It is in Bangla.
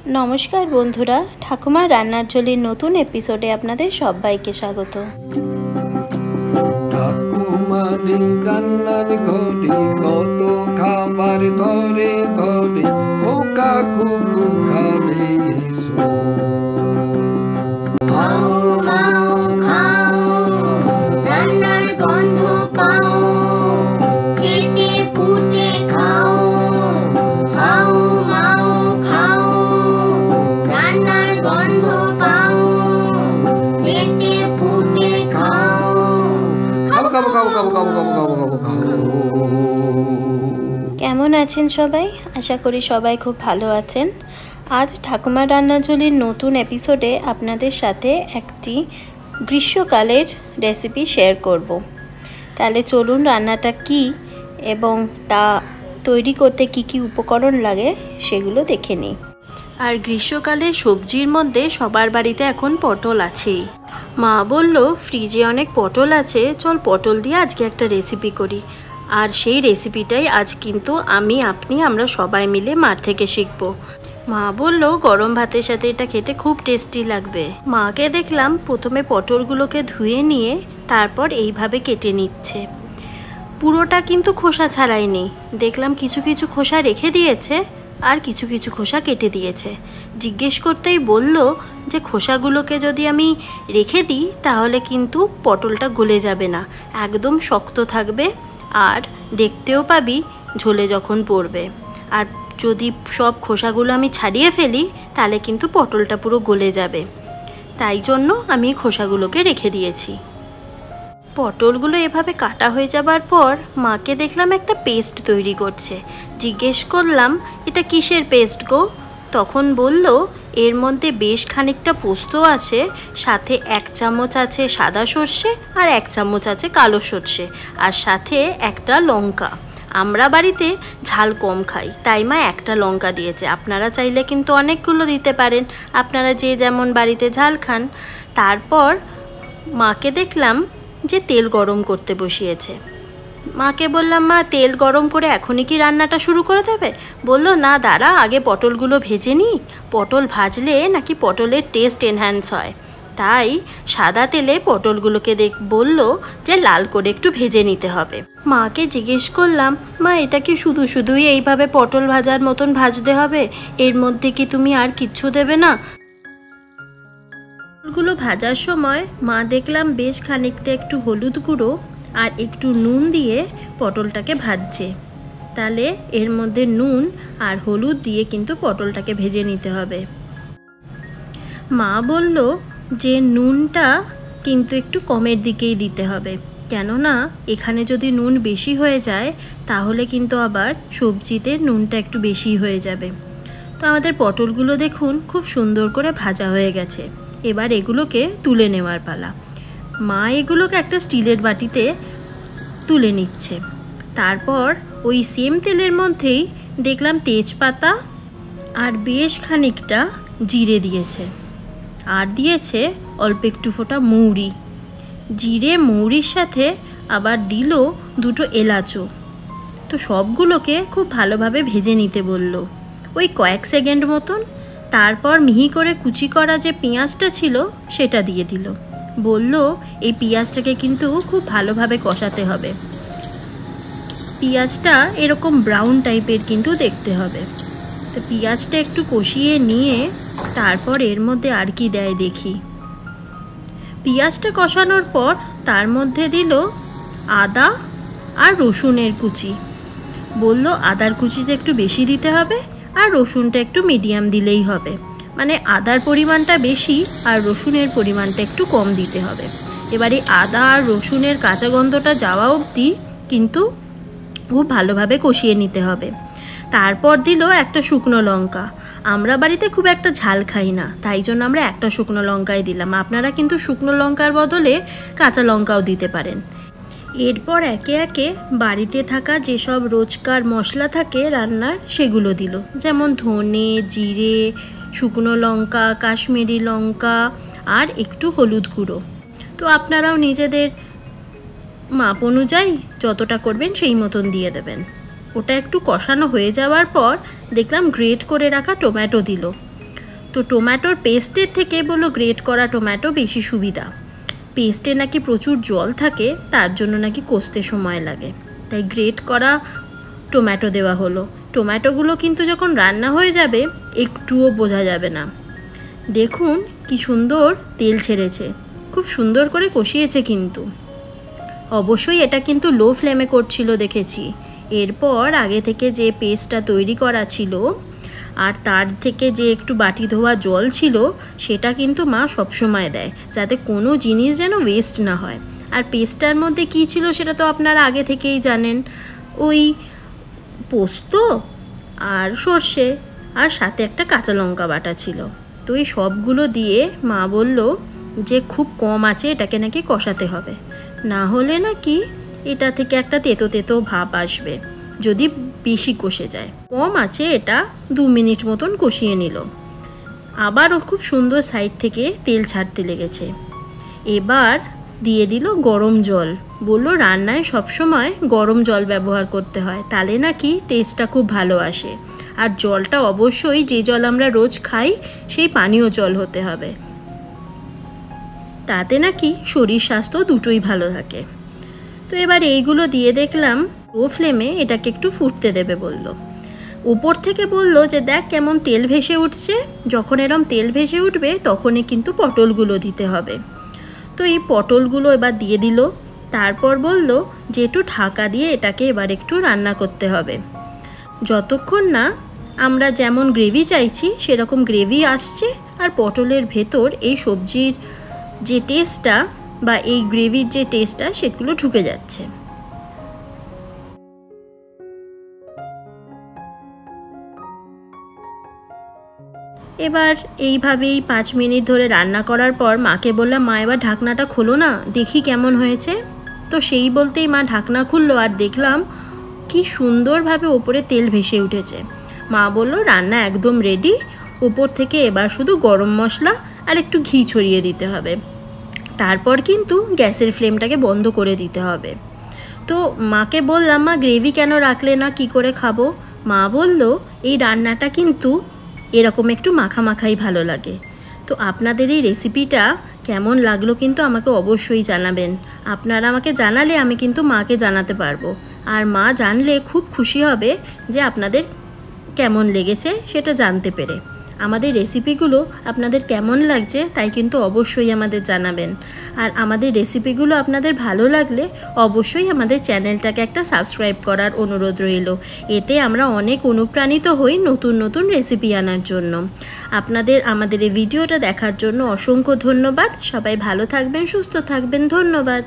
नमस्कार बंधुरा ठाकुमार रान्नार झोलिर नतून एपिसोडे आपनादेर सबाइके स्वागत। ঠাকুমারি রান্নার ঘরে কত খাবার ধরে ধরে খোকা খুকু খাবে এসো। খাও মাও খাও রান্নার গন্ধ পাও, চেটে পুটে খাও, খাও মাও খাও রান্নার গন্ধ পাও, চেটে পুটে খাও। খাবো খাবো খাবো খাবো খাবো খাবো খাবো খাবো খাবো। কেমন আছেন সবাই? আশা করি সবাই খুব ভালো আছেন। আজ ঠাকুমার রান্নার ঝোলির নতুন এপিসোডে আপনাদের সাথে একটি গ্রীষ্মকালের রেসিপি শেয়ার করব। তাহলে চলুন রান্নাটা কি এবং তা তৈরি করতে কি কি উপকরণ লাগে সেগুলো দেখে নিই। আর গ্রীষ্মকালে সবজির মধ্যে সবার বাড়িতে এখন পটল আছেই। মা বলল ফ্রিজে অনেক পটল আছে, চল পটল দিয়ে আজকে একটা রেসিপি করি। আর সেই রেসিপিটাই আজ কিন্তু আমরা সবাই মিলে মার থেকে শিখব। মা বলল গরম ভাতের সাথে এটা খেতে খুব টেস্টি লাগবে। মাকে দেখলাম প্রথমে পটলগুলোকে ধুয়ে নিয়ে তারপর এইভাবে কেটে নিচ্ছে। পুরোটা কিন্তু খোসা ছাড়ায়নি, দেখলাম কিছু কিছু খোসা রেখে দিয়েছে আর কিছু কিছু খোসা কেটে দিয়েছে। জিজ্ঞেস করতেই বলল যে খোসাগুলোকে যদি আমি রেখে দিই তাহলে কিন্তু পটলটা গলে যাবে না, একদম শক্ত থাকবে আর দেখতেও পাবি ঝোলে যখন পড়বে। আর যদি সব খোসাগুলো আমি ছাড়িয়ে ফেলি তাহলে কিন্তু পটলটা পুরো গলে যাবে, তাই জন্য আমি খোসাগুলোকে রেখে দিয়েছি। পটলগুলো এভাবে কাটা হয়ে যাবার পর মাকে দেখলাম একটা পেস্ট তৈরি করছে। জিজ্ঞেস করলাম এটা কিসের পেস্ট গো? তখন বলল এর মধ্যে বেশ খানিকটা পোস্ত আছে, সাথে 1 চামচ আছে সাদা সর্ষে আর 1 চামচ আছে কালো সর্ষে, আর সাথে একটা লঙ্কা। আমরা বাড়িতে ঝাল কম খাই তাই মা একটা লঙ্কা দিয়েছে, আপনারা চাইলে কিন্তু অনেকগুলো দিতে পারেন, আপনারা যে যেমন বাড়িতে ঝাল খান। তারপর মাকে দেখলাম যে তেল গরম করতে বসিয়েছে। মাকে বললাম মা তেল গরম করে এখনই কি রান্নাটা শুরু করে দেবে? বলল না দাঁড়া, আগে পটলগুলো ভেজে নিই, পটল ভাজলে নাকি পটলের টেস্ট এনহ্যান্স হয়। তাই সাদা তেলে পটলগুলোকে বলল যে লাল করে একটু ভেজে নিতে হবে। মাকে জিজ্ঞেস করলাম মা এটা কি শুধুই এইভাবে পটল ভাজার মতন ভাজতে হবে, এর মধ্যে কি তুমি আর কিচ্ছু দেবে না? পটলগুলো ভাজার সময় মা দেখলাম বেশ খানিকটা একটু হলুদ গুঁড়ো আর একটু নুন দিয়ে পটলটাকে ভাজছে। তাহলে এর মধ্যে নুন আর হলুদ দিয়ে কিন্তু পটলটাকে ভেজে নিতে হবে। মা বলল যে নুনটা কিন্তু একটু কমের দিকেই দিতে হবে, কেননা এখানে যদি নুন বেশি হয়ে যায় তাহলে কিন্তু আবার সবজিতে নুনটা একটু বেশি হয়ে যাবে। তো আমাদের পটলগুলো দেখুন খুব সুন্দর করে ভাজা হয়ে গেছে। এবার এগুলোকে তুলে নেওয়ার পালা। মা এগুলোকে একটা স্টিলের বাটিতে তুলে নিচ্ছে। তারপর ওই সেম তেলের মধ্যেই দেখলাম তেজপাতা আর বেশ খানিকটা জিরে দিয়েছে, আর দিয়েছে অল্প একটু ফোঁটা মৌরি। জিরে মৌরির সাথে আবার দিল 2টো এলাচও। তো সবগুলোকে খুব ভালোভাবে ভেজে নিতে বলল, ওই কয়েক সেকেন্ড মতন। তারপর মিহি করে কুচি করা যে পেঁয়াজটা ছিল সেটা দিয়ে দিল। বলল এই পেঁয়াজটাকে কিন্তু খুব ভালোভাবে কষাতে হবে, পেঁয়াজটা এরকম ব্রাউন টাইপের কিন্তু দেখতে হবে। তো পেঁয়াজটা একটু কষিয়ে নিয়ে তারপর এর মধ্যে আর কি দেয় দেখি। পেঁয়াজটা কষানোর পর তার মধ্যে দিল আদা আর রসুনের কুচি। বলল আদার কুচিটা একটু বেশি দিতে হবে আর রসুনটা একটু মিডিয়াম দিলেই হবে, মানে আদার পরিমাণটা বেশি আর রসুনের পরিমাণটা একটু কম দিতে হবে। এবারে আদা আর রসুনের কাঁচা গন্ধটা যাওয়া অবধি কিন্তু খুব ভালোভাবে কষিয়ে নিতে হবে। তারপর দিল একটা শুকনো লঙ্কা। আমরা বাড়িতে খুব একটা ঝাল খাই না, তাই জন্য আমরা একটা শুকনো লঙ্কাই দিলাম, আপনারা কিন্তু শুকনো লঙ্কার বদলে কাঁচা লঙ্কাও দিতে পারেন। এরপর একে একে বাড়িতে থাকা যেসব রোজকার মশলা থাকে রান্নার সেগুলো দিল, যেমন ধনে, জিরে, শুকনো লঙ্কা, কাশ্মীরি লঙ্কা আর একটু হলুদ গুঁড়ো। তো আপনারাও নিজেদের মাপ অনুযায়ী যতটা করবেন সেই মতন দিয়ে দেবেন। ওটা একটু কষানো হয়ে যাওয়ার পর দেখলাম গ্রেট করে রাখা টমেটো দিল। তো টমেটোর পেস্টের থেকে বললো গ্রেট করা টমেটো বেশি সুবিধা। পেস্টে নাকি প্রচুর জল থাকে, তার জন্য নাকি কষতে সময় লাগে, তাই গ্রেট করা টমেটো দেওয়া হলো। টমেটোগুলো কিন্তু যখন রান্না হয়ে যাবে একটুও বোঝা যাবে না। দেখুন কি সুন্দর তেল ছেড়েছে, খুব সুন্দর করে কষিয়েছে। কিন্তু অবশ্যই এটা কিন্তু লো ফ্লেমে করছিল দেখেছি। এরপর আগে থেকে যে পেস্টটা তৈরি করা ছিল আর তার থেকে যে একটু বাটি ধোয়া জল ছিল, সেটা কিন্তু মা সবসময় দেয়, যাতে কোনো জিনিস যেন ওয়েস্ট না হয়। আর পেস্টটার মধ্যে কী ছিল সেটা তো আপনারা আগে থেকেই জানেন, ওই পোস্ত আর সর্ষে আর সাথে একটা কাঁচা লঙ্কা বাটা ছিল। তো এই সবগুলো দিয়ে মা বলল যে খুব কম আছে এটাকে নাকি কষাতে হবে, না হলে নাকি এটা থেকে একটা তেতো তেতো ভাব আসবে যদি বেশি কষে যায়। কম আছে এটা 2 মিনিট মতন কষিয়ে নিল। আবারও খুব সুন্দর সাইড থেকে তেল ছাড়তে লেগেছে। এবার দিয়ে দিল গরম জল। বলল রান্নায় সবসময় গরম জল ব্যবহার করতে হয়, তাহলে নাকি টেস্টটা খুব ভালো আসে। আর জলটা অবশ্যই যে জল আমরা রোজ খাই সেই পানীয় জল হতে হবে, তাতে নাকি শরীর স্বাস্থ্য দুটোই ভালো থাকে। তো এবার এইগুলো দিয়ে দেখলাম লো ফ্লেমে এটাকে একটু ফুটতে দেবে বলল। উপর থেকে বলল যে দেখ কেমন তেল ভেসে উঠছে, যখন এরম তেল ভেসে উঠবে তখনই কিন্তু পটলগুলো দিতে হবে। তো এই পটলগুলো এবার দিয়ে দিল। তারপর বলল যে একটু ঢাকা দিয়ে এটাকে এবার একটু রান্না করতে হবে, যতক্ষণ না আমরা যেমন গ্রেভি চাইছি সেরকম গ্রেভি আসছে আর পটলের ভেতর এই সবজির যে টেস্টটা বা এই গ্রেভির যে টেস্টটা সেগুলো ঢুকে যাচ্ছে। এবার এইভাবেই 5 মিনিট ধরে রান্না করার পর মাকে বললাম, মা এবার ঢাকনাটা খোলো না, দেখি কেমন হয়েছে। তো সেই বলতেই মা ঢাকনা খুললো আর দেখলাম কি সুন্দরভাবে ওপরে তেল ভেসে উঠেছে। মা বলল রান্না একদম রেডি, ওপর থেকে এবার শুধু গরম মশলা আর একটু ঘি ছড়িয়ে দিতে হবে, তারপর কিন্তু গ্যাসের ফ্লেমটাকে বন্ধ করে দিতে হবে। তো মাকে বললাম, মা গ্রেভি কেন রাখলে না, কি করে খাবো? মা বলল এই রান্নাটা কিন্তু এরকম একটু মাখা মাখাই ভালো লাগে। তো আপনাদের এই রেসিপিটা কেমন লাগলো কিন্তু আমাকে অবশ্যই জানাবেন। আপনারা আমাকে জানালে আমি কিন্তু মাকে জানাতে পারবো, আর মা জানলে খুব খুশি হবে যে আপনাদের কেমন লেগেছে সেটা জানতে পেরে। আমাদের রেসিপিগুলো আপনাদের কেমন লাগছে তাই কিন্তু অবশ্যই আমাদের জানাবেন। আর আমাদের রেসিপিগুলো আপনাদের ভালো লাগলে অবশ্যই আমাদের চ্যানেলটাকে একটা সাবস্ক্রাইব করার অনুরোধ রইল। এতে আমরা অনেক অনুপ্রাণিত হই নতুন নতুন রেসিপি আনার জন্য। আপনাদের আমাদের এই ভিডিওটা দেখার জন্য অসংখ্য ধন্যবাদ। সবাই ভালো থাকবেন, সুস্থ থাকবেন। ধন্যবাদ।